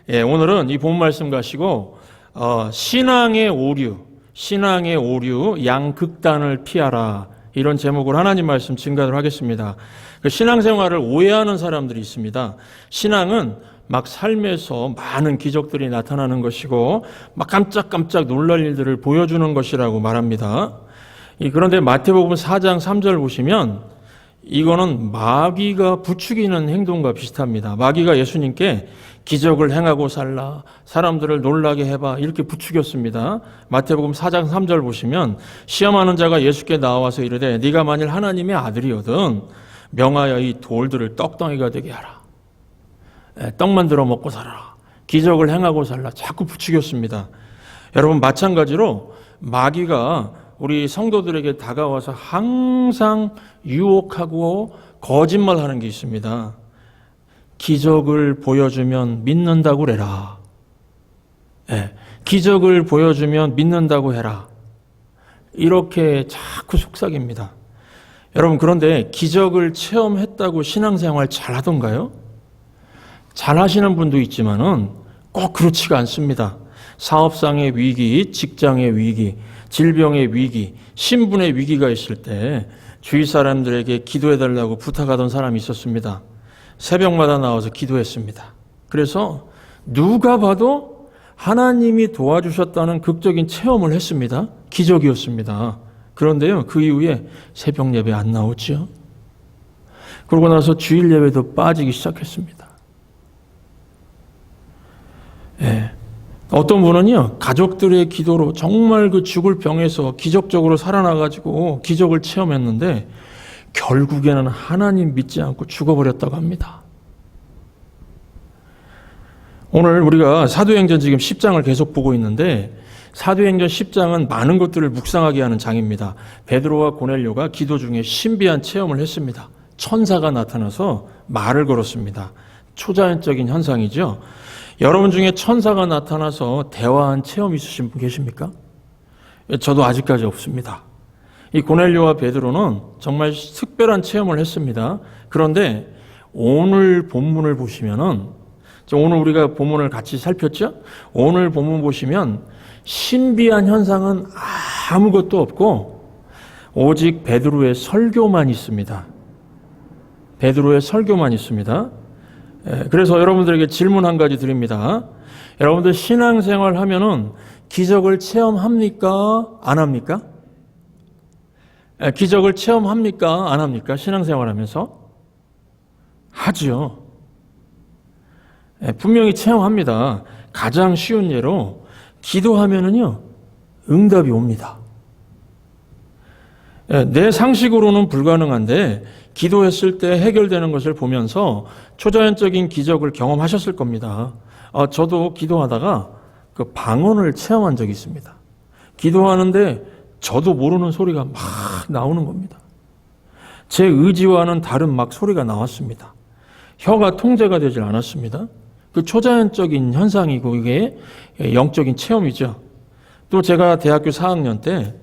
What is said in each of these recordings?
오늘은 이 본 말씀 가지고 신앙의 오류, 양극단을 피하라, 이런 제목으로 하나님 말씀 증가를 하겠습니다. 그 신앙생활을 오해하는 사람들이 있습니다. 신앙은 막 삶에서 많은 기적들이 나타나는 것이고 막 깜짝깜짝 놀랄 일들을 보여주는 것이라고 말합니다. 그런데 마태복음 4장 3절 보시면 이거는 마귀가 부추기는 행동과 비슷합니다. 마귀가 예수님께 기적을 행하고 살라, 사람들을 놀라게 해봐, 이렇게 부추겼습니다. 마태복음 4장 3절 보시면 시험하는 자가 예수께 나와서 이르되 네가 만일 하나님의 아들이거든 명하여 이 돌들을 떡덩이가 되게 하라. 떡 만들어 먹고 살아라. 기적을 행하고 살라. 자꾸 부추겼습니다. 여러분, 마찬가지로 마귀가 우리 성도들에게 다가와서 항상 유혹하고 거짓말하는 게 있습니다. 기적을 보여주면 믿는다고 그래라. 기적을 보여주면 믿는다고 해라. 이렇게 자꾸 속삭입니다. 여러분, 그런데 기적을 체험했다고 신앙생활 잘하던가요? 잘하시는 분도 있지만은 꼭 그렇지가 않습니다. 사업상의 위기, 직장의 위기, 질병의 위기, 신분의 위기가 있을 때 주위 사람들에게 기도해달라고 부탁하던 사람이 있었습니다. 새벽마다 나와서 기도했습니다. 그래서 누가 봐도 하나님이 도와주셨다는 극적인 체험을 했습니다. 기적이었습니다. 그런데요, 그 이후에 새벽 예배 안 나오죠. 그러고 나서 주일 예배도 빠지기 시작했습니다. 어떤 분은요, 가족들의 기도로 정말 그 죽을 병에서 기적적으로 살아나가지고 기적을 체험했는데 결국에는 하나님 믿지 않고 죽어버렸다고 합니다. 오늘 우리가 사도행전 지금 10장을 계속 보고 있는데 사도행전 10장은 많은 것들을 묵상하게 하는 장입니다. 베드로와 고넬료가 기도 중에 신비한 체험을 했습니다. 천사가 나타나서 말을 걸었습니다. 초자연적인 현상이죠. 여러분 중에 천사가 나타나서 대화한 체험 있으신 분 계십니까? 저도 아직까지 없습니다. 이 고넬료와 베드로는 정말 특별한 체험을 했습니다. 그런데 오늘 본문을 보시면은, 오늘 우리가 본문을 같이 살폈죠? 오늘 본문 보시면 신비한 현상은 아무것도 없고 오직 베드로의 설교만 있습니다. 베드로의 설교만 있습니다. 그래서 여러분들에게 질문 한 가지 드립니다. 여러분들 신앙생활 하면은 기적을 체험합니까? 안 합니까? 기적을 체험합니까? 안 합니까? 신앙생활 하면서? 하죠. 분명히 체험합니다. 가장 쉬운 예로 기도하면은요, 응답이 옵니다. 내 상식으로는 불가능한데 기도했을 때 해결되는 것을 보면서 초자연적인 기적을 경험하셨을 겁니다. 저도 기도하다가 그 방언을 체험한 적이 있습니다. 기도하는데 저도 모르는 소리가 막 나오는 겁니다. 제 의지와는 다른 막 소리가 나왔습니다. 혀가 통제가 되질 않았습니다. 그 초자연적인 현상이고 이게 영적인 체험이죠. 또 제가 대학교 4학년 때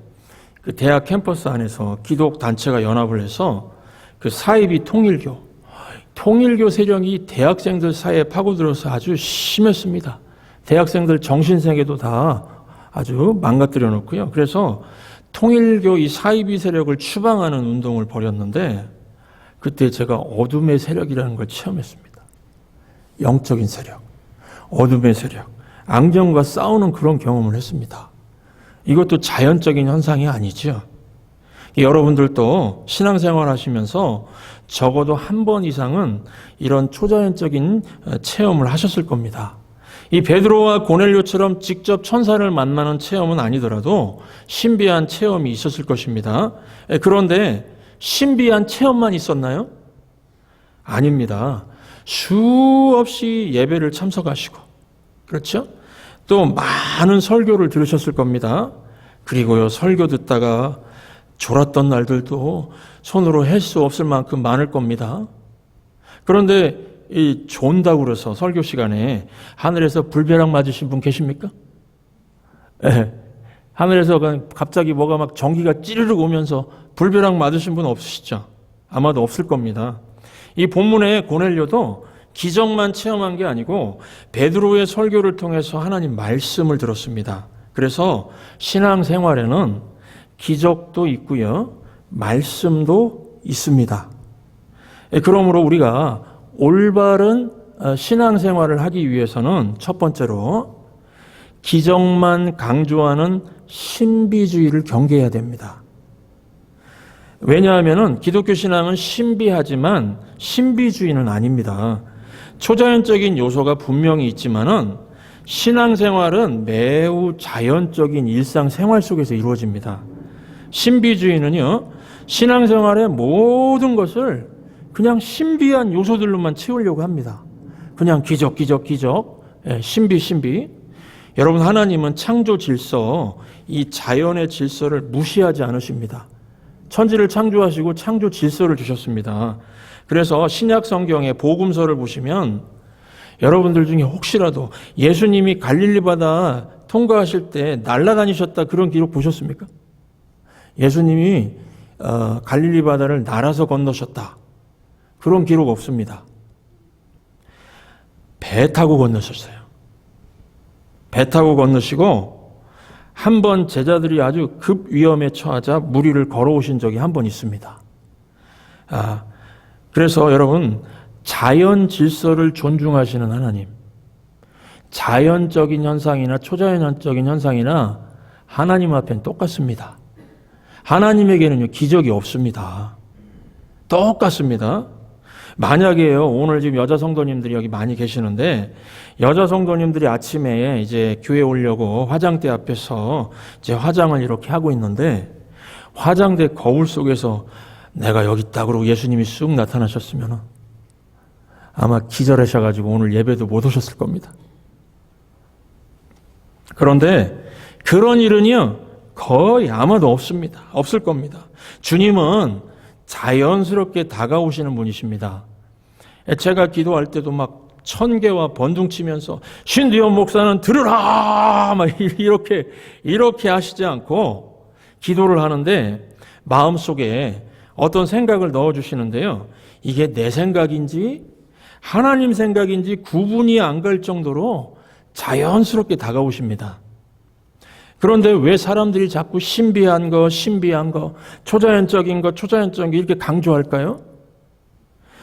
그 대학 캠퍼스 안에서 기독 단체가 연합을 해서 그 사이비 통일교 세력이 대학생들 사이에 파고들어서 아주 심했습니다. 대학생들 정신세계도 다 아주 망가뜨려 놓고요. 그래서 통일교 이 사이비 세력을 추방하는 운동을 벌였는데 그때 제가 어둠의 세력이라는 걸 체험했습니다. 영적인 세력, 어둠의 세력, 악령과 싸우는 그런 경험을 했습니다. 이것도 자연적인 현상이 아니죠. 여러분들도 신앙생활 하시면서 적어도 한 번 이상은 이런 초자연적인 체험을 하셨을 겁니다. 이 베드로와 고넬료처럼 직접 천사를 만나는 체험은 아니더라도 신비한 체험이 있었을 것입니다. 그런데 신비한 체험만 있었나요? 아닙니다. 수없이 예배를 참석하시고, 그렇죠? 또 많은 설교를 들으셨을 겁니다. 그리고요, 설교 듣다가 졸았던 날들도 손으로 헬 수 없을 만큼 많을 겁니다. 그런데 이 존다고 그래서 설교 시간에 하늘에서 불벼락 맞으신 분 계십니까? 하늘에서 갑자기 뭐가 막 전기가 찌르륵 오면서 불벼락 맞으신 분 없으시죠? 아마도 없을 겁니다. 이 본문의 고넬료도 기적만 체험한 게 아니고 베드로의 설교를 통해서 하나님 말씀을 들었습니다. 그래서 신앙생활에는 기적도 있고요, 말씀도 있습니다. 그러므로 우리가 올바른 신앙생활을 하기 위해서는 첫 번째로 기적만 강조하는 신비주의를 경계해야 됩니다. 왜냐하면 기독교 신앙은 신비하지만 신비주의는 아닙니다. 초자연적인 요소가 분명히 있지만은 신앙생활은 매우 자연적인 일상생활 속에서 이루어집니다. 신비주의는요, 신앙생활의 모든 것을 그냥 신비한 요소들로만 채우려고 합니다. 그냥 기적. 신비. 여러분, 하나님은 창조 질서, 이 자연의 질서를 무시하지 않으십니다. 천지를 창조하시고 창조 질서를 주셨습니다. 그래서 신약 성경의 복음서를 보시면 여러분들 중에 혹시라도 예수님이 갈릴리 바다 통과하실 때 날아다니셨다 그런 기록 보셨습니까? 예수님이 갈릴리 바다를 날아서 건너셨다 그런 기록 없습니다. 배 타고 건너셨어요. 배 타고 건너시고 한 번 제자들이 아주 급 위험에 처하자 물 위를 걸어오신 적이 한 번 있습니다. 그래서 여러분, 자연 질서를 존중하시는 하나님, 자연적인 현상이나 초자연적인 현상이나 하나님 앞엔 똑같습니다. 하나님에게는요, 기적이 없습니다. 똑같습니다. 만약에요, 오늘 지금 여자 성도님들이 여기 많이 계시는데, 여자 성도님들이 아침에 이제 교회 오려고 화장대 앞에서 이제 화장을 이렇게 하고 있는데, 화장대 거울 속에서 내가 여기 있다 그러고 예수님이 쑥 나타나셨으면 아마 기절하셔가지고 오늘 예배도 못 오셨을 겁니다. 그런데 그런 일은요, 거의 아마도 없습니다. 없을 겁니다. 주님은 자연스럽게 다가오시는 분이십니다. 제가 기도할 때도 막 천개와 번둥치면서 신두엽 목사는 들으라 막 이렇게 하시지 않고 기도를 하는데 마음속에 어떤 생각을 넣어주시는데요, 이게 내 생각인지 하나님 생각인지 구분이 안 갈 정도로 자연스럽게 다가오십니다. 그런데 왜 사람들이 자꾸 신비한 거, 초자연적인 거 이렇게 강조할까요?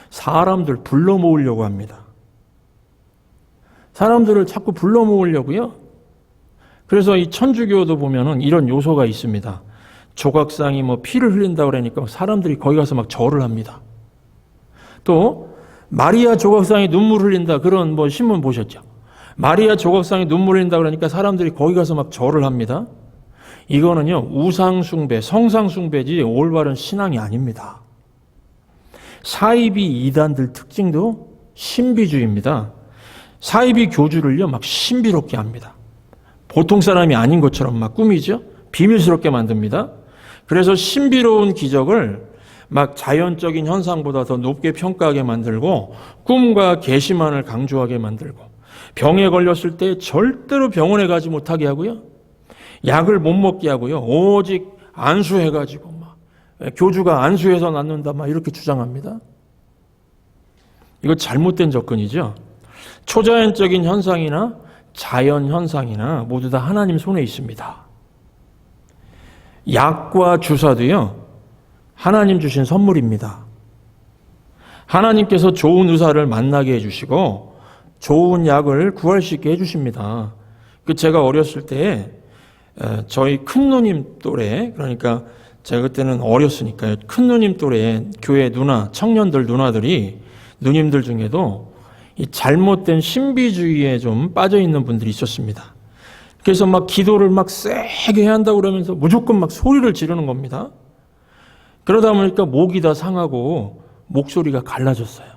사람들 불러 모으려고 합니다. 사람들을 자꾸 불러 모으려고요. 그래서 이 천주교도 보면은 이런 요소가 있습니다. 조각상이 피를 흘린다 그러니까 사람들이 거기 가서 막 절을 합니다. 또 마리아 조각상이 눈물 흘린다 그런 신문 보셨죠? 마리아 조각상이 눈물 흘린다 그러니까 사람들이 거기 가서 막 절을 합니다. 이거는요, 우상숭배, 성상숭배지 올바른 신앙이 아닙니다. 사이비 이단들 특징도 신비주의입니다. 사이비 교주를요, 막 신비롭게 합니다. 보통 사람이 아닌 것처럼 막 꾸미죠? 비밀스럽게 만듭니다. 그래서 신비로운 기적을 막 자연적인 현상보다 더 높게 평가하게 만들고 꿈과 계시만을 강조하게 만들고 병에 걸렸을 때 절대로 병원에 가지 못하게 하고요. 약을 못 먹게 하고요. 오직 안수해가지고 막 교주가 안수해서 낫는다 막 이렇게 주장합니다. 이거 잘못된 접근이죠. 초자연적인 현상이나 자연 현상이나 모두 다 하나님 손에 있습니다. 약과 주사도요, 하나님 주신 선물입니다. 하나님께서 좋은 의사를 만나게 해주시고 좋은 약을 구할 수 있게 해주십니다. 제가 어렸을 때 저희 큰 누님 또래, 그러니까 제가 그때는 어렸으니까요, 큰 누님 또래 교회 청년들 누나들이 누님들 중에도 이 잘못된 신비주의에 좀 빠져 있는 분들이 있었습니다. 그래서 막 기도를 막 세게 해야 한다고 그러면서 무조건 막 소리를 지르는 겁니다. 그러다 보니까 목이 다 상하고 목소리가 갈라졌어요.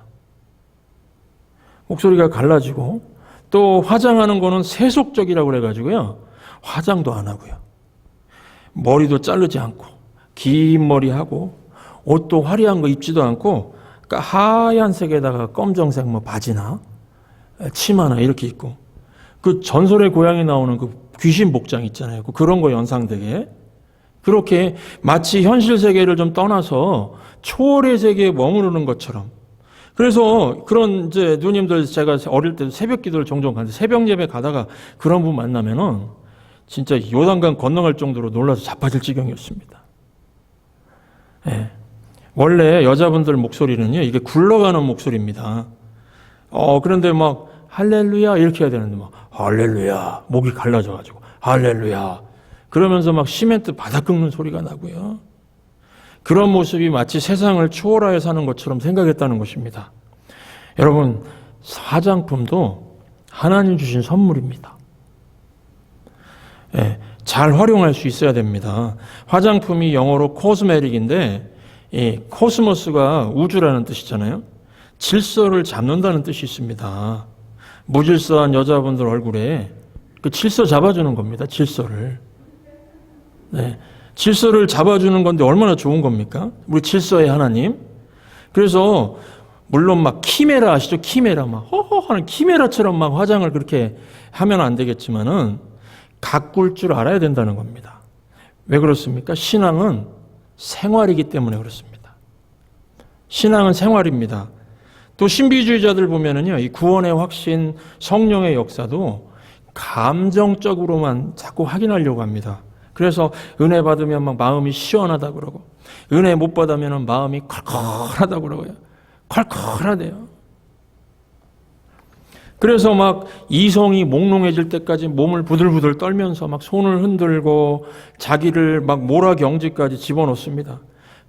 목소리가 갈라지고 또 화장하는 거는 세속적이라고 그래가지고요, 화장도 안 하고요, 머리도 자르지 않고 긴 머리 하고 옷도 화려한 거 입지도 않고 하얀색에다가 검정색 바지나 치마나 이렇게 입고 그 전설의 고향에 나오는 그 귀신 복장 있잖아요. 그런 거 연상되게 그렇게 마치 현실 세계를 좀 떠나서 초월의 세계에 머무르는 것처럼 그래서 그런 이제 누님들 제가 어릴 때 새벽 기도를 종종 가는데 새벽 예배 가다가 그런 분 만나면은 진짜 요단강 건너갈 정도로 놀라서 자빠질 지경이었습니다. 예. 원래 여자분들 목소리는요, 이게 굴러가는 목소리입니다. 그런데 막 할렐루야 이렇게 해야 되는데 막 할렐루야 목이 갈라져가지고 할렐루야 그러면서 막 시멘트 바닥 긁는 소리가 나고요. 그런 모습이 마치 세상을 초월하여 사는 것처럼 생각했다는 것입니다. 여러분, 화장품도 하나님 주신 선물입니다. 예, 잘 활용할 수 있어야 됩니다. 화장품이 영어로 코스메틱인데 이 코스모스가 우주라는 뜻이잖아요. 질서를 잡는다는 뜻이 있습니다. 무질서한 여자분들 얼굴에 그 질서 잡아주는 겁니다. 질서를. 네. 질서를 잡아주는 건데 얼마나 좋은 겁니까? 우리 질서의 하나님. 그래서 물론 막 키메라 아시죠? 키메라 막 허허 하는 키메라처럼 막 화장을 그렇게 하면 안 되겠지만은 가꿀 줄 알아야 된다는 겁니다. 왜 그렇습니까? 신앙은 생활이기 때문에 그렇습니다. 신앙은 생활입니다. 또 신비주의자들 보면은요, 이 구원의 확신, 성령의 역사도 감정적으로만 자꾸 확인하려고 합니다. 그래서 은혜 받으면 막 마음이 시원하다 그러고, 은혜 못 받으면 마음이 컬컬하다 그러고요. 컬컬하대요. 그래서 막 이성이 몽롱해질 때까지 몸을 부들부들 떨면서 막 손을 흔들고 자기를 막 몰아경지까지 집어넣습니다.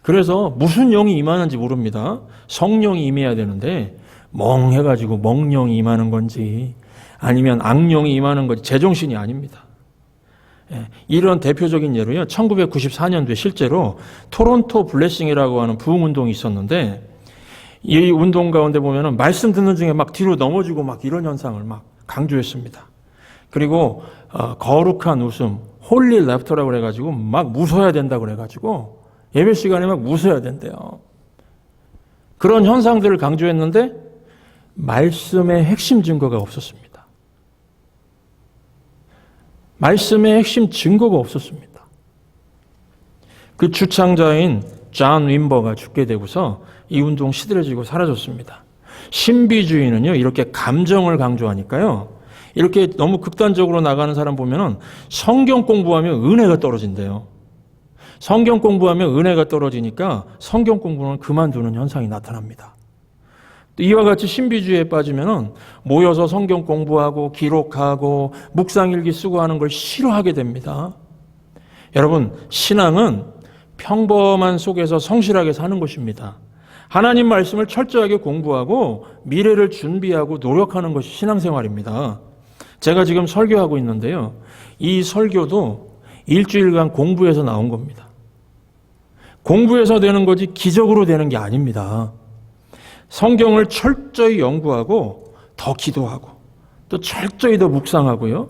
그래서 무슨 영이 임하는지 모릅니다. 성령이 임해야 되는데 멍해가지고 멍령이 임하는 건지 아니면 악령이 임하는 건지 제정신이 아닙니다. 이런 대표적인 예로요. 1994년도에 실제로 토론토 블레싱이라고 하는 부흥운동이 있었는데 이 운동 가운데 보면은 말씀 듣는 중에 막 뒤로 넘어지고 막 이런 현상을 막 강조했습니다. 그리고 거룩한 웃음, 홀리 랩터라고 그래가지고 막 웃어야 된다고 그래가지고 예배 시간에 막 웃어야 된대요. 그런 현상들을 강조했는데 말씀의 핵심 증거가 없었습니다. 말씀의 핵심 증거가 없었습니다. 그 주창자인 존 윈버가 죽게 되고서 이 운동 시들해지고 사라졌습니다. 신비주의는요, 이렇게 감정을 강조하니까요, 이렇게 너무 극단적으로 나가는 사람 보면은 성경 공부하면 은혜가 떨어진대요. 성경 공부하면 은혜가 떨어지니까 성경 공부는 그만두는 현상이 나타납니다. 이와 같이 신비주의에 빠지면은 모여서 성경 공부하고 기록하고 묵상일기 쓰고 하는 걸 싫어하게 됩니다. 여러분, 신앙은 평범한 속에서 성실하게 사는 것입니다. 하나님 말씀을 철저하게 공부하고 미래를 준비하고 노력하는 것이 신앙생활입니다. 제가 지금 설교하고 있는데요. 이 설교도 일주일간 공부해서 나온 겁니다. 공부해서 되는 거지 기적으로 되는 게 아닙니다. 성경을 철저히 연구하고 더 기도하고 또 철저히 더 묵상하고요.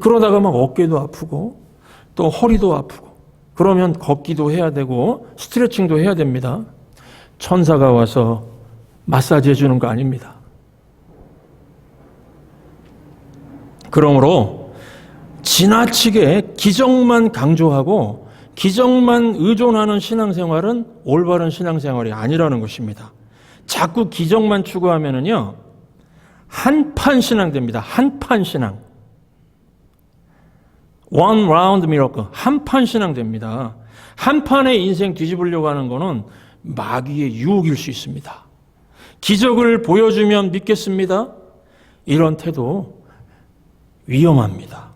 그러다가 막 어깨도 아프고 또 허리도 아프고 그러면 걷기도 해야 되고 스트레칭도 해야 됩니다. 천사가 와서 마사지 해주는 거 아닙니다. 그러므로 지나치게 기적만 강조하고 기적만 의존하는 신앙생활은 올바른 신앙생활이 아니라는 것입니다. 자꾸 기적만 추구하면은요, 한판 신앙 됩니다. 한판 신앙. One round miracle. 한판 신앙 됩니다. 한 판에 인생 뒤집으려고 하는 거는 마귀의 유혹일 수 있습니다. 기적을 보여주면 믿겠습니다. 이런 태도 위험합니다.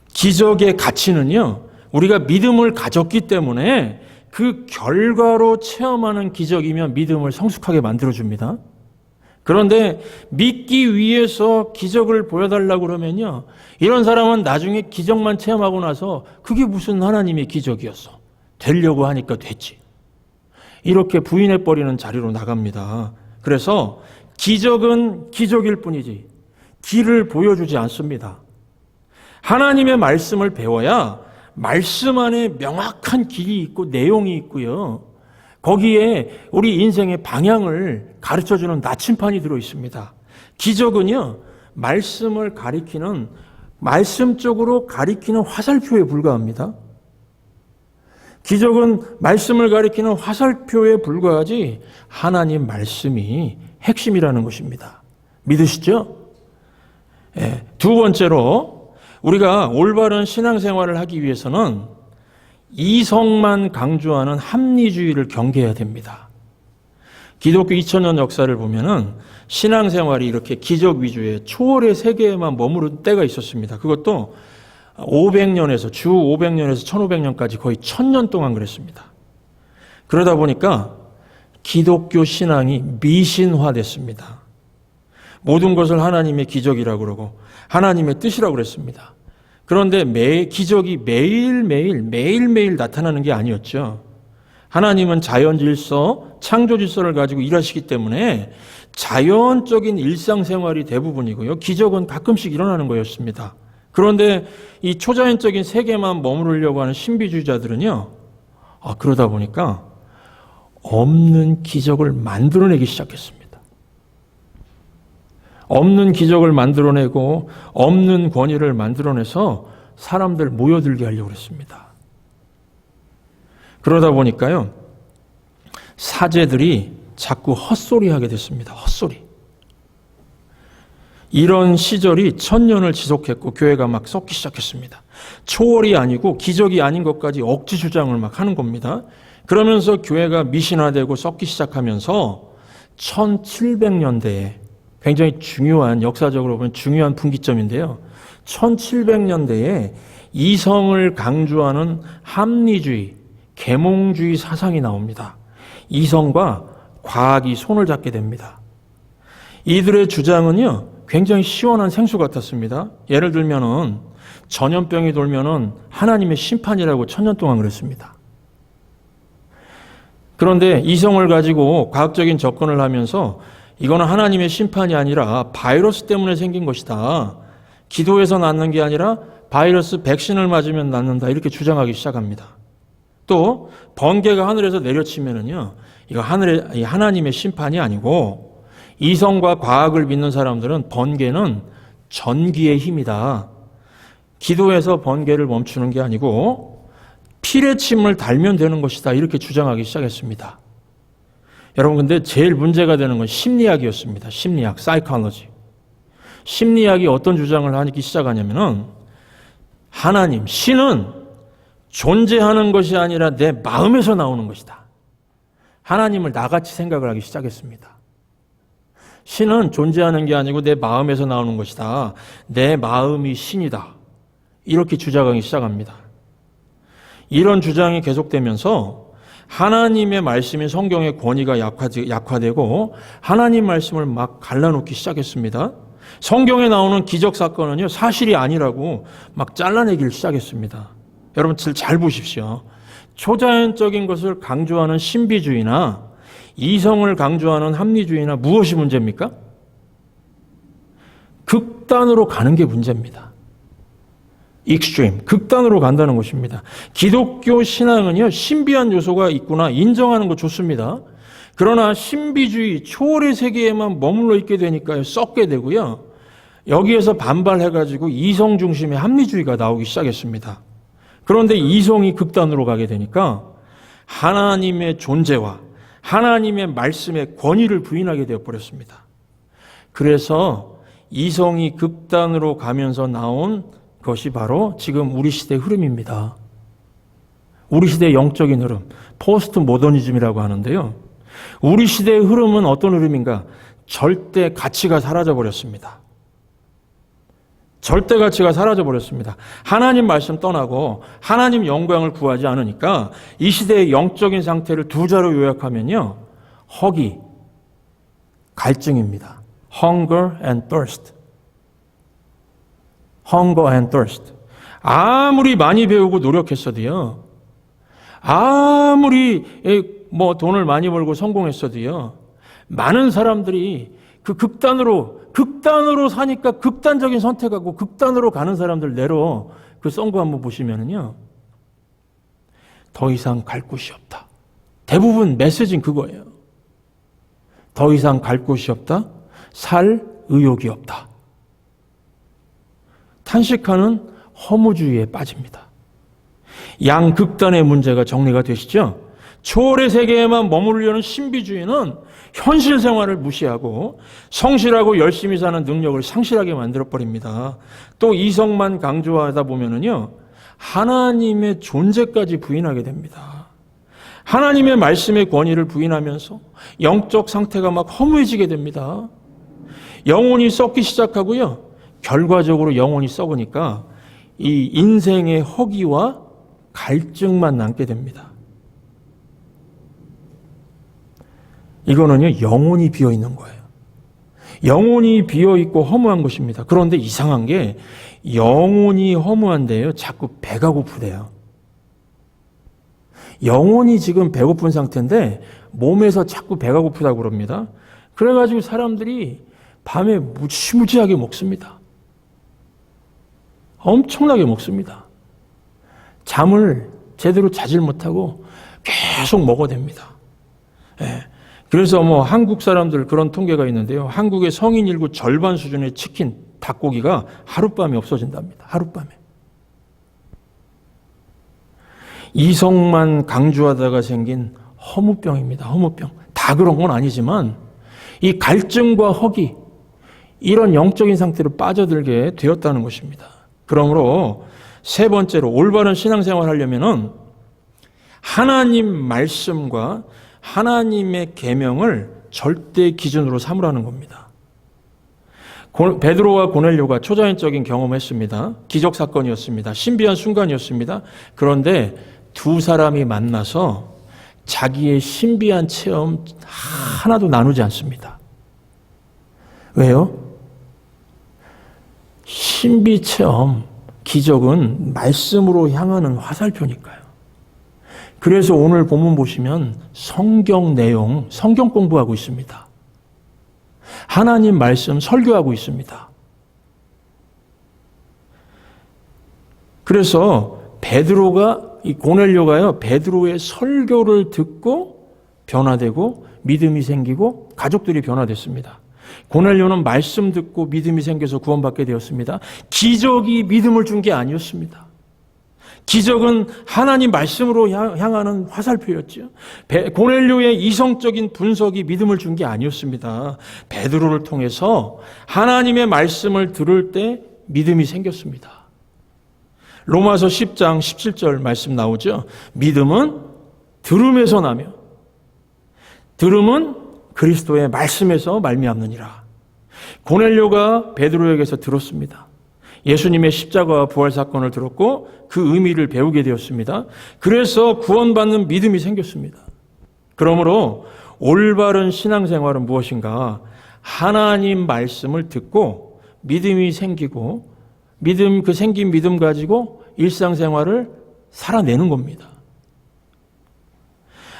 기적의 가치는요, 우리가 믿음을 가졌기 때문에 그 결과로 체험하는 기적이면 믿음을 성숙하게 만들어줍니다. 그런데 믿기 위해서 기적을 보여달라고 그러면요, 이런 사람은 나중에 기적만 체험하고 나서 그게 무슨 하나님의 기적이었어. 되려고 하니까 됐지. 이렇게 부인해버리는 자리로 나갑니다. 그래서 기적은 기적일 뿐이지 길을 보여주지 않습니다. 하나님의 말씀을 배워야 말씀 안에 명확한 길이 있고 내용이 있고요. 거기에 우리 인생의 방향을 가르쳐주는 나침판이 들어있습니다. 기적은요, 말씀을 가리키는, 말씀적으로 가리키는 화살표에 불과합니다. 기적은 말씀을 가리키는 화살표에 불과하지 하나님 말씀이 핵심이라는 것입니다. 믿으시죠? 예, 두 번째로 우리가 올바른 신앙생활을 하기 위해서는 이성만 강조하는 합리주의를 경계해야 됩니다. 기독교 2000년 역사를 보면은 신앙생활이 이렇게 기적 위주의 초월의 세계에만 머무른 때가 있었습니다. 그것도 500년에서 주 500년에서 1500년까지 거의 1000년 동안 그랬습니다. 그러다 보니까 기독교 신앙이 미신화됐습니다. 모든 것을 하나님의 기적이라고 그러고 하나님의 뜻이라고 그랬습니다. 그런데 기적이 매일매일 나타나는 게 아니었죠. 하나님은 자연 질서, 창조 질서를 가지고 일하시기 때문에 자연적인 일상생활이 대부분이고요. 기적은 가끔씩 일어나는 거였습니다. 그런데 이 초자연적인 세계만 머무르려고 하는 신비주의자들은요. 그러다 보니까 없는 기적을 만들어내기 시작했습니다. 없는 기적을 만들어내고 없는 권위를 만들어내서 사람들 모여들게 하려고 했습니다. 그러다 보니까요. 사제들이 자꾸 헛소리하게 됐습니다. 헛소리. 이런 시절이 1000년을 지속했고 교회가 막 썩기 시작했습니다. 초월이 아니고 기적이 아닌 것까지 억지 주장을 막 하는 겁니다. 그러면서 교회가 미신화되고 썩기 시작하면서 1700년대에 굉장히 중요한, 역사적으로 보면 중요한 분기점인데요. 1700년대에 이성을 강조하는 합리주의, 계몽주의 사상이 나옵니다. 이성과 과학이 손을 잡게 됩니다. 이들의 주장은요, 굉장히 시원한 생수 같았습니다. 예를 들면은 전염병이 돌면은 하나님의 심판이라고 1000년 동안 그랬습니다. 그런데 이성을 가지고 과학적인 접근을 하면서 이거는 하나님의 심판이 아니라 바이러스 때문에 생긴 것이다. 기도에서 낫는 게 아니라 바이러스 백신을 맞으면 낫는다. 이렇게 주장하기 시작합니다. 또 번개가 하늘에서 내려치면은요, 이거 하나님의 심판이 아니고 이성과 과학을 믿는 사람들은 번개는 전기의 힘이다. 기도에서 번개를 멈추는 게 아니고 필의 침을 달면 되는 것이다. 이렇게 주장하기 시작했습니다. 여러분, 근데 제일 문제가 되는 건 심리학이었습니다. 심리학, 사이콜로지. 심리학이 어떤 주장을 하기 시작하냐면은 하나님, 신은 존재하는 것이 아니라 내 마음에서 나오는 것이다. 하나님을 나같이 생각을 하기 시작했습니다. 신은 존재하는 게 아니고 내 마음에서 나오는 것이다. 내 마음이 신이다. 이렇게 주장하기 시작합니다. 이런 주장이 계속되면서 하나님의 말씀인 성경의 권위가 약화되고 하나님 말씀을 막 갈라놓기 시작했습니다. 성경에 나오는 기적 사건은요, 사실이 아니라고 막 잘라내기를 시작했습니다. 여러분 잘 보십시오. 초자연적인 것을 강조하는 신비주의나 이성을 강조하는 합리주의나 무엇이 문제입니까? 극단으로 가는 게 문제입니다. 익스트림, 극단으로 간다는 것입니다. 기독교 신앙은요, 신비한 요소가 있구나 인정하는 거 좋습니다. 그러나 신비주의, 초월의 세계에만 머물러 있게 되니까요, 썩게 되고요. 여기에서 반발해가지고 이성 중심의 합리주의가 나오기 시작했습니다. 그런데 이성이 극단으로 가게 되니까 하나님의 존재와 하나님의 말씀의 권위를 부인하게 되어버렸습니다. 그래서 이성이 극단으로 가면서 나온 것이 바로 지금 우리 시대의 흐름입니다. 우리 시대의 영적인 흐름, 포스트 모더니즘이라고 하는데요. 우리 시대의 흐름은 어떤 흐름인가? 절대 가치가 사라져버렸습니다. 절대 가치가 사라져버렸습니다. 하나님 말씀 떠나고 하나님 영광을 구하지 않으니까 이 시대의 영적인 상태를 두 자로 요약하면요, 허기, 갈증입니다. Hunger and thirst. Hunger and thirst. 아무리 많이 배우고 노력했어도요, 아무리 돈을 많이 벌고 성공했어도요, 많은 사람들이 그 극단으로 사니까 극단적인 선택하고 극단으로 가는 사람들 내로 그 선거 한번 보시면은요, 더 이상 갈 곳이 없다. 대부분 메시지는 그거예요. 더 이상 갈 곳이 없다. 살 의욕이 없다. 탄식하는 허무주의에 빠집니다. 양극단의 문제가 정리가 되시죠? 초월의 세계에만 머무르려는 신비주의는 현실 생활을 무시하고 성실하고 열심히 사는 능력을 상실하게 만들어버립니다. 또 이성만 강조하다 보면은요, 하나님의 존재까지 부인하게 됩니다. 하나님의 말씀의 권위를 부인하면서 영적 상태가 막 허무해지게 됩니다. 영혼이 썩기 시작하고요, 결과적으로 영혼이 썩으니까 이 인생의 허기와 갈증만 남게 됩니다. 이거는요, 영혼이 비어 있는 거예요. 영혼이 비어 있고 허무한 것입니다. 그런데 이상한 게 영혼이 허무한데요, 자꾸 배가 고프대요. 영혼이 지금 배고픈 상태인데 몸에서 자꾸 배가 고프다고 그럽니다. 그래가지고 사람들이 밤에 무지무지하게 먹습니다. 엄청나게 먹습니다. 잠을 제대로 자질 못하고 계속 먹어댑니다. 예. 그래서 한국 사람들 그런 통계가 있는데요. 한국의 성인 인구 절반 수준의 치킨, 닭고기가 하룻밤에 없어진답니다. 하룻밤에. 이성만 강조하다가 생긴 허무병입니다. 허무병. 다 그런 건 아니지만 이 갈증과 허기, 이런 영적인 상태로 빠져들게 되었다는 것입니다. 그러므로 세 번째로 올바른 신앙생활을 하려면은 하나님 말씀과 하나님의 계명을 절대 기준으로 삼으라는 겁니다. 베드로와 고넬료가 초자연적인 경험을 했습니다. 기적 사건이었습니다. 신비한 순간이었습니다. 그런데 두 사람이 만나서 자기의 신비한 체험 하나도 나누지 않습니다. 왜요? 신비 체험, 기적은 말씀으로 향하는 화살표니까요. 그래서 오늘 본문 보시면 성경 내용, 성경 공부하고 있습니다. 하나님 말씀 설교하고 있습니다. 그래서 이 고넬료가요, 베드로의 설교를 듣고 변화되고 믿음이 생기고 가족들이 변화됐습니다. 고넬료는 말씀 듣고 믿음이 생겨서 구원받게 되었습니다. 기적이 믿음을 준 게 아니었습니다. 기적은 하나님 말씀으로 향하는 화살표였죠. 고넬료의 이성적인 분석이 믿음을 준 게 아니었습니다. 베드로를 통해서 하나님의 말씀을 들을 때 믿음이 생겼습니다. 로마서 10장 17절 말씀 나오죠. 믿음은 들음에서 나며 들음은 그리스도의 말씀에서 말미암느니라. 고넬료가 베드로에게서 들었습니다. 예수님의 십자가와 부활 사건을 들었고 그 의미를 배우게 되었습니다. 그래서 구원받는 믿음이 생겼습니다. 그러므로 올바른 신앙생활은 무엇인가? 하나님 말씀을 듣고 믿음이 생기고 그 생긴 믿음 가지고 일상생활을 살아내는 겁니다.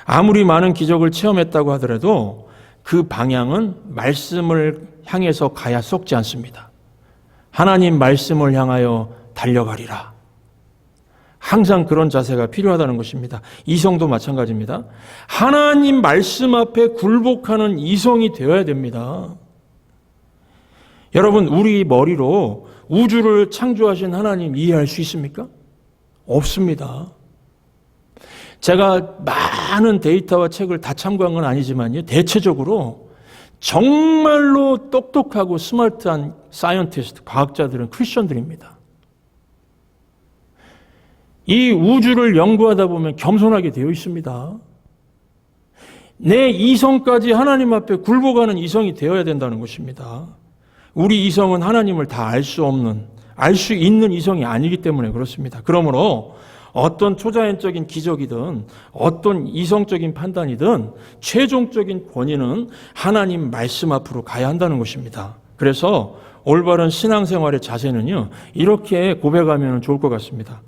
아무리 많은 기적을 체험했다고 하더라도 그 방향은 말씀을 향해서 가야 썩지 않습니다. 하나님 말씀을 향하여 달려가리라. 항상 그런 자세가 필요하다는 것입니다. 이성도 마찬가지입니다. 하나님 말씀 앞에 굴복하는 이성이 되어야 됩니다. 여러분, 우리 머리로 우주를 창조하신 하나님 이해할 수 있습니까? 없습니다. 제가 많은 데이터와 책을 다 참고한 건 아니지만요, 대체적으로 정말로 똑똑하고 스마트한 사이언티스트, 과학자들은 크리스천들입니다. 이 우주를 연구하다 보면 겸손하게 되어 있습니다. 내 이성까지 하나님 앞에 굴복하는 이성이 되어야 된다는 것입니다. 우리 이성은 하나님을 다 알 수 없는, 알 수 있는 이성이 아니기 때문에 그렇습니다. 그러므로 어떤 초자연적인 기적이든 어떤 이성적인 판단이든 최종적인 권위는 하나님 말씀 앞으로 가야 한다는 것입니다. 그래서 올바른 신앙생활의 자세는요, 이렇게 고백하면 좋을 것 같습니다.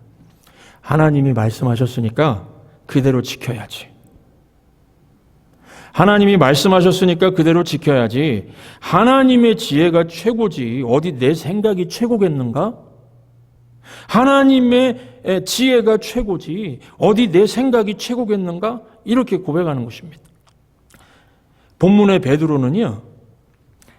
하나님이 말씀하셨으니까 그대로 지켜야지. 하나님이 말씀하셨으니까 그대로 지켜야지. 하나님의 지혜가 최고지 어디 내 생각이 최고겠는가? 하나님의 지혜가 최고지 어디 내 생각이 최고겠는가? 이렇게 고백하는 것입니다. 본문의 베드로는요,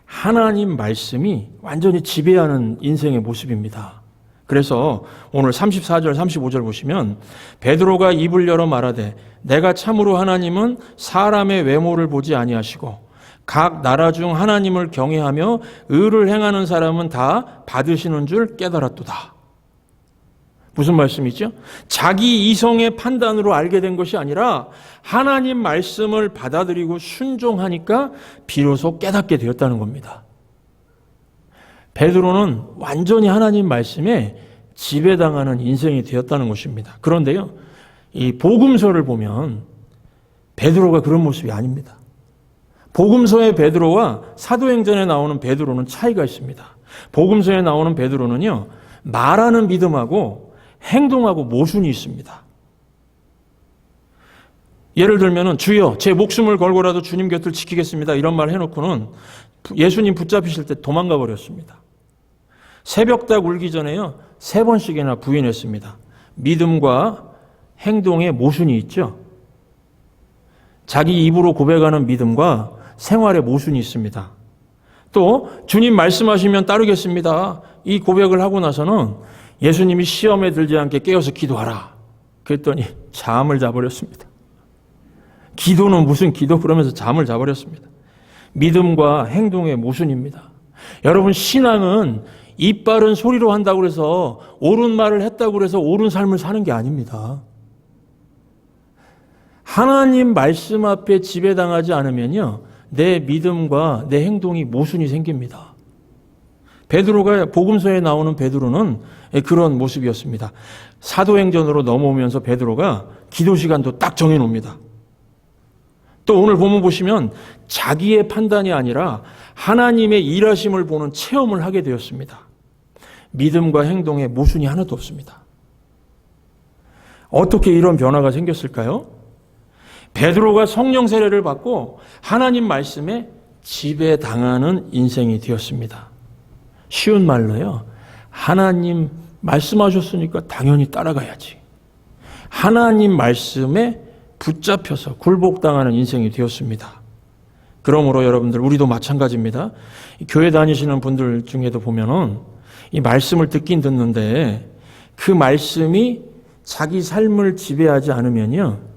하나님 말씀이 완전히 지배하는 인생의 모습입니다. 그래서 오늘 34절 35절 보시면 베드로가 입을 열어 말하되 내가 참으로 하나님은 사람의 외모를 보지 아니하시고 각 나라 중 하나님을 경외하며 의를 행하는 사람은 다 받으시는 줄 깨달았도다. 무슨 말씀이죠? 자기 이성의 판단으로 알게 된 것이 아니라 하나님 말씀을 받아들이고 순종하니까 비로소 깨닫게 되었다는 겁니다. 베드로는 완전히 하나님 말씀에 지배당하는 인생이 되었다는 것입니다. 그런데요, 이 복음서를 보면 베드로가 그런 모습이 아닙니다. 복음서의 베드로와 사도행전에 나오는 베드로는 차이가 있습니다. 복음서에 나오는 베드로는요, 말하는 믿음하고 행동하고 모순이 있습니다. 예를 들면 주여 제 목숨을 걸고라도 주님 곁을 지키겠습니다 이런 말 해놓고는 예수님 붙잡히실 때 도망가 버렸습니다. 새벽닭 울기 전에요 3번씩이나 부인했습니다. 믿음과 행동에 모순이 있죠. 자기 입으로 고백하는 믿음과 생활에 모순이 있습니다. 또 주님 말씀하시면 따르겠습니다 이 고백을 하고 나서는 예수님이 시험에 들지 않게 깨어서 기도하라 그랬더니 잠을 자버렸습니다. 기도는 무슨 기도 그러면서 잠을 자버렸습니다. 믿음과 행동의 모순입니다. 여러분 신앙은 입 바른 소리로 한다고 해서 옳은 말을 했다고 해서 옳은 삶을 사는 게 아닙니다. 하나님 말씀 앞에 지배당하지 않으면요 내 믿음과 내 행동이 모순이 생깁니다. 베드로가 복음서에 나오는 베드로는 그런 모습이었습니다. 사도행전으로 넘어오면서 베드로가 기도 시간도 딱 정해놓습니다. 또 오늘 본문 보시면 자기의 판단이 아니라 하나님의 일하심을 보는 체험을 하게 되었습니다. 믿음과 행동에 모순이 하나도 없습니다. 어떻게 이런 변화가 생겼을까요? 베드로가 성령 세례를 받고 하나님 말씀에 지배당하는 인생이 되었습니다. 쉬운 말로요. 하나님 말씀하셨으니까 당연히 따라가야지. 하나님 말씀에 붙잡혀서 굴복당하는 인생이 되었습니다. 그러므로 여러분들 우리도 마찬가지입니다. 교회 다니시는 분들 중에도 보면은 이 말씀을 듣긴 듣는데 그 말씀이 자기 삶을 지배하지 않으면요.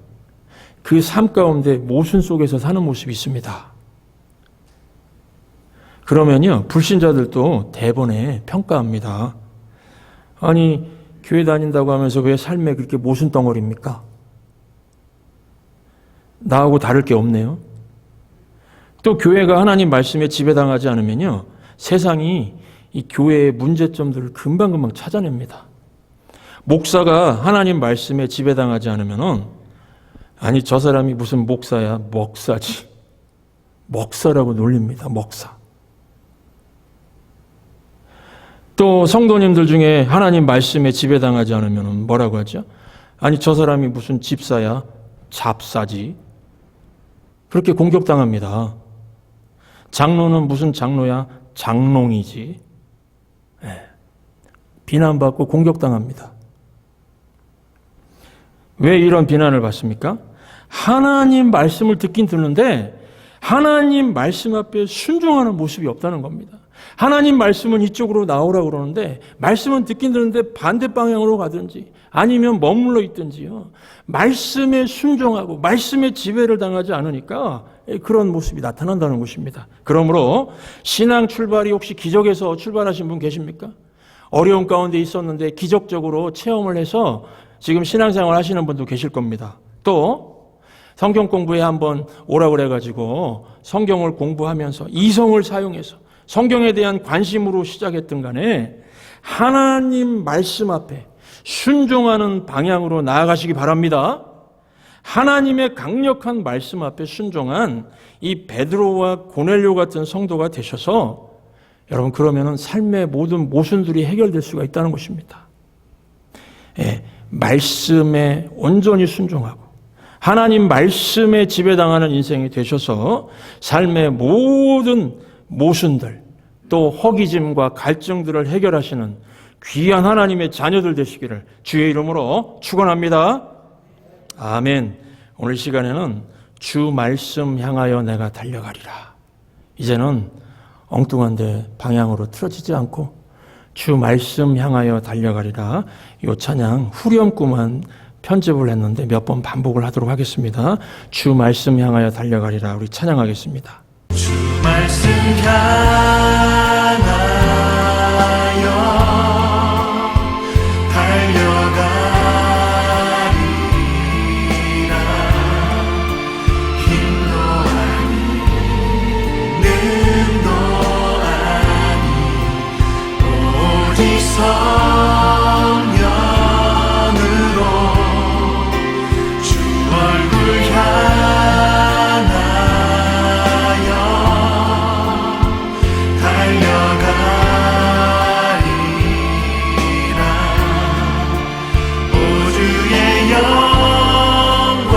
그 삶 가운데 모순 속에서 사는 모습이 있습니다. 그러면요. 불신자들도 대번에 평가합니다. 아니 교회 다닌다고 하면서 왜 삶에 그렇게 모순 덩어리입니까? 나하고 다를 게 없네요. 또 교회가 하나님 말씀에 지배당하지 않으면요. 세상이 이 교회의 문제점들을 금방금방 찾아냅니다. 목사가 하나님 말씀에 지배당하지 않으면은 아니 저 사람이 무슨 목사야? 먹사지. 먹사라고 놀립니다. 먹사. 또 성도님들 중에 하나님 말씀에 지배당하지 않으면 뭐라고 하죠? 아니 저 사람이 무슨 집사야? 잡사지. 그렇게 공격당합니다. 장로는 무슨 장로야? 장롱이지. 네. 비난받고 공격당합니다. 왜 이런 비난을 받습니까? 하나님 말씀을 듣긴 듣는데 하나님 말씀 앞에 순종하는 모습이 없다는 겁니다. 하나님 말씀은 이쪽으로 나오라고 그러는데 말씀은 듣긴 듣는데 반대 방향으로 가든지 아니면 머물러 있든지요. 말씀에 순종하고 말씀에 지배를 당하지 않으니까 그런 모습이 나타난다는 것입니다. 그러므로 신앙 출발이 혹시 기적에서 출발하신 분 계십니까? 어려운 가운데 있었는데 기적적으로 체험을 해서 지금 신앙생활 하시는 분도 계실 겁니다. 또 성경 공부에 한번 오라고 그래가지고 성경을 공부하면서 이성을 사용해서 성경에 대한 관심으로 시작했던 간에 하나님 말씀 앞에 순종하는 방향으로 나아가시기 바랍니다. 하나님의 강력한 말씀 앞에 순종한 이 베드로와 고넬료 같은 성도가 되셔서 여러분 그러면은 삶의 모든 모순들이 해결될 수가 있다는 것입니다. 예, 말씀에 온전히 순종하고 하나님 말씀에 지배당하는 인생이 되셔서 삶의 모든 모순들 또 허기짐과 갈증들을 해결하시는 귀한 하나님의 자녀들 되시기를 주의 이름으로 축원합니다. 아멘. 오늘 시간에는 주 말씀 향하여 내가 달려가리라. 이제는 엉뚱한 데 방향으로 틀어지지 않고 주 말씀 향하여 달려가리라. 이 찬양 후렴구만 편집을 했는데 몇 번 반복을 하도록 하겠습니다. 주 말씀 향하여 달려가리라. 우리 찬양하겠습니다. 주 말씀 향하여 달려가리라. 힘도 아니 능도 아니 오직 성령으로 주 얼굴 향하여 달려가리라. 오 주의 영광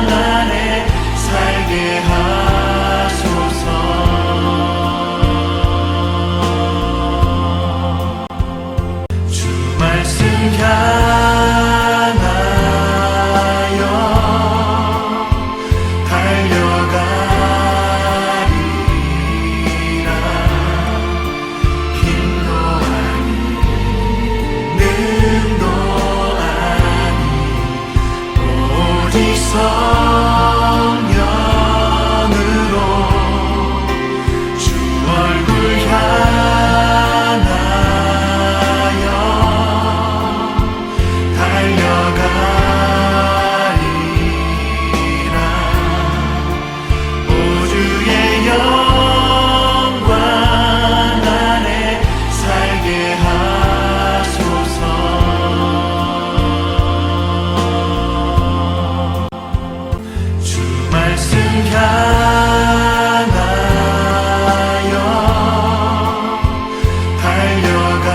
안에 살게 하소서. 주 말씀 향하여 달려가리라. 힘도 아니 능도 아니 오직 성령으로 주 얼굴 향하여 달려가리라. 오 주의 영광 안에 살게 하소서. 주 말씀 향하여 달려가